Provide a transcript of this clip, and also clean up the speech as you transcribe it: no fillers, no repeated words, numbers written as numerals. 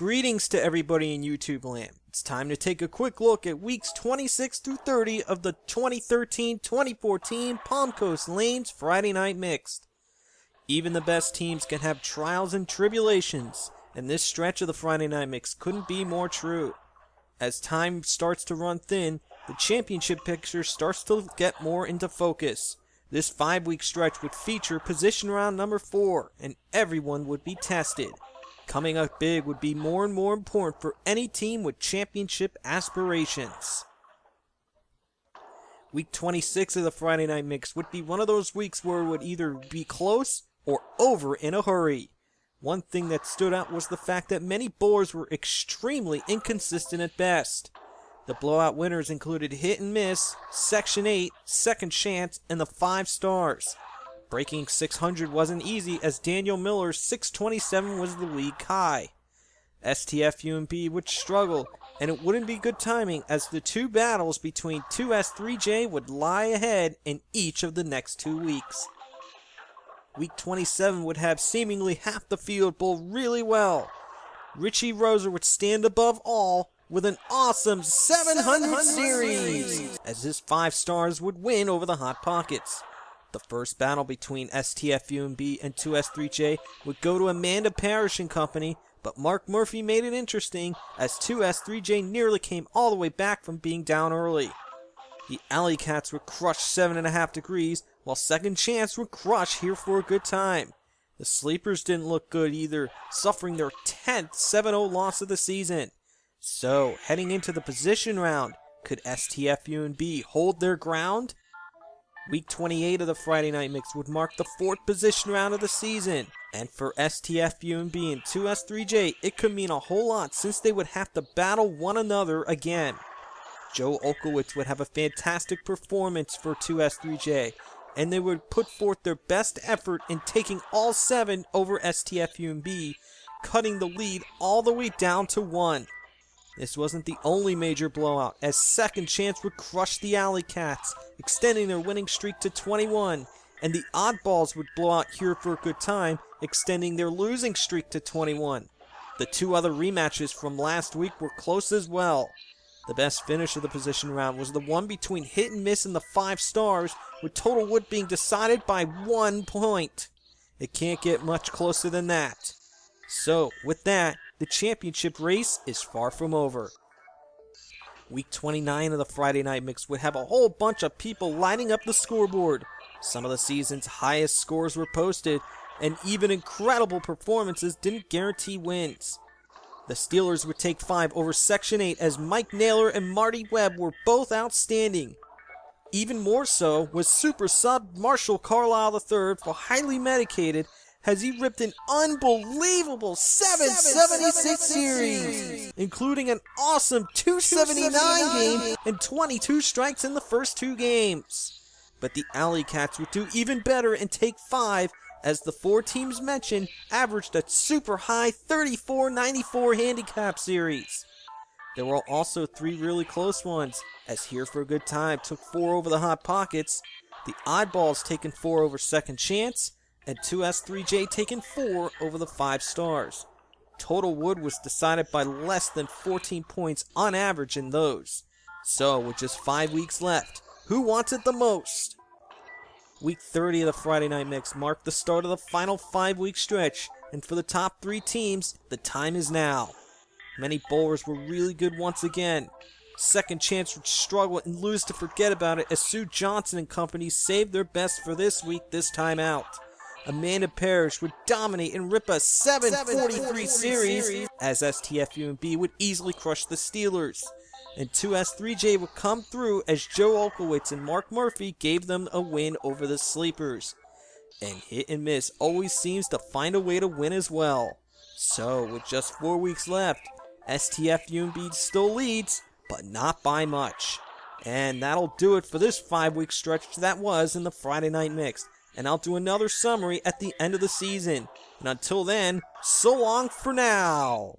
Greetings to everybody in YouTube land. It's time to take a quick look at weeks 26 through 30 of the 2013-2014 Palm Coast Lanes Friday Night Mixed. Even the best teams can have trials and tribulations, and this stretch of the Friday Night Mix couldn't be more true. As time starts to run thin, the championship picture starts to get more into focus. This 5-week stretch would feature position round number 4, and everyone would be tested. Coming up big would be more and more important for any team with championship aspirations. Week 26 of the Friday Night Mix would be one of those weeks where it would either be close or over in a hurry. One thing that stood out was the fact that many bowlers were extremely inconsistent at best. The blowout winners included Hit and Miss, Section 8, Second Chance, and the 5 Stars. Breaking 600 wasn't easy as Daniel Miller's 627 was the league high. STF-UMB would struggle, and it wouldn't be good timing as the two battles between 2S3J would lie ahead in each of the next 2 weeks. Week 27 would have seemingly half the field bowl really well. Richie Roser would stand above all with an awesome 700 series, as his 5 Stars would win over the Hot Pockets. The first battle between STF-UMB and 2S3J would go to Amanda Parrish and Company, but Mark Murphy made it interesting as 2S3J nearly came all the way back from being down early. The Alley Cats would crush 7.5 degrees, while Second Chance would crush Here for a Good Time. The Sleepers didn't look good either, suffering their 10th 7-0 loss of the season. So, heading into the position round, could STF-UMB hold their ground? Week 28 of the Friday Night Mix would mark the 4th position round of the season, and for STF-UMB and 2S3J, it could mean a whole lot since they would have to battle one another again. Joe Olkowitz would have a fantastic performance for 2S3J, and they would put forth their best effort in taking all 7 over STF-UMB, cutting the lead all the way down to 1. This wasn't the only major blowout, as Second Chance would crush the Alley Cats, extending their winning streak to 21, and the Oddballs would blow out Here for a Good Time, extending their losing streak to 21. The 2 other rematches from last week were close as well. The best finish of the position round was the one between Hit and Miss and the 5 Stars, with total wood being decided by 1 point. It can't get much closer than that. So, with that, the championship race is far from over. Week 29 of the Friday Night Mix would have a whole bunch of people lining up the scoreboard. Some of the season's highest scores were posted, and even incredible performances didn't guarantee wins. The Steelers would take 5 over Section 8 as Mike Naylor and Marty Webb were both outstanding. Even more so was super sub Marshall Carlisle III for Highly Medicated, as he ripped an unbelievable 776 series, including an awesome 279 game and 22 strikes in the first 2 games. But the Alley Cats would do even better and take 5, as the 4 teams mentioned averaged a super high 34-94 handicap series. There were also 3 really close ones, as Here for a Good Time took 4 over the Hot Pockets, the Oddballs taking 4 over Second Chance, and 2S3J taking 4 over the 5 Stars. Total wood was decided by less than 14 points on average in those. So, with just 5 weeks left, who wants it the most? Week 30 of the Friday Night Mix marked the start of the final 5-week stretch, and for the top 3 teams, the time is now. Many bowlers were really good once again. Second Chance would struggle and lose to forget about it as Sue Johnson and company saved their best for this week this time out. Amanda Parrish would dominate and rip a 743 series as STF-UMB would easily crush the Steelers. And 2S3J would come through as Joe Olkowitz and Mark Murphy gave them a win over the Sleepers. And Hit and Miss always seems to find a way to win as well. So, with just 4 weeks left, STF-UMB still leads, but not by much. And that'll do it for this 5-week stretch that was in the Friday Night Mix. And I'll do another summary at the end of the season. And until then, so long for now.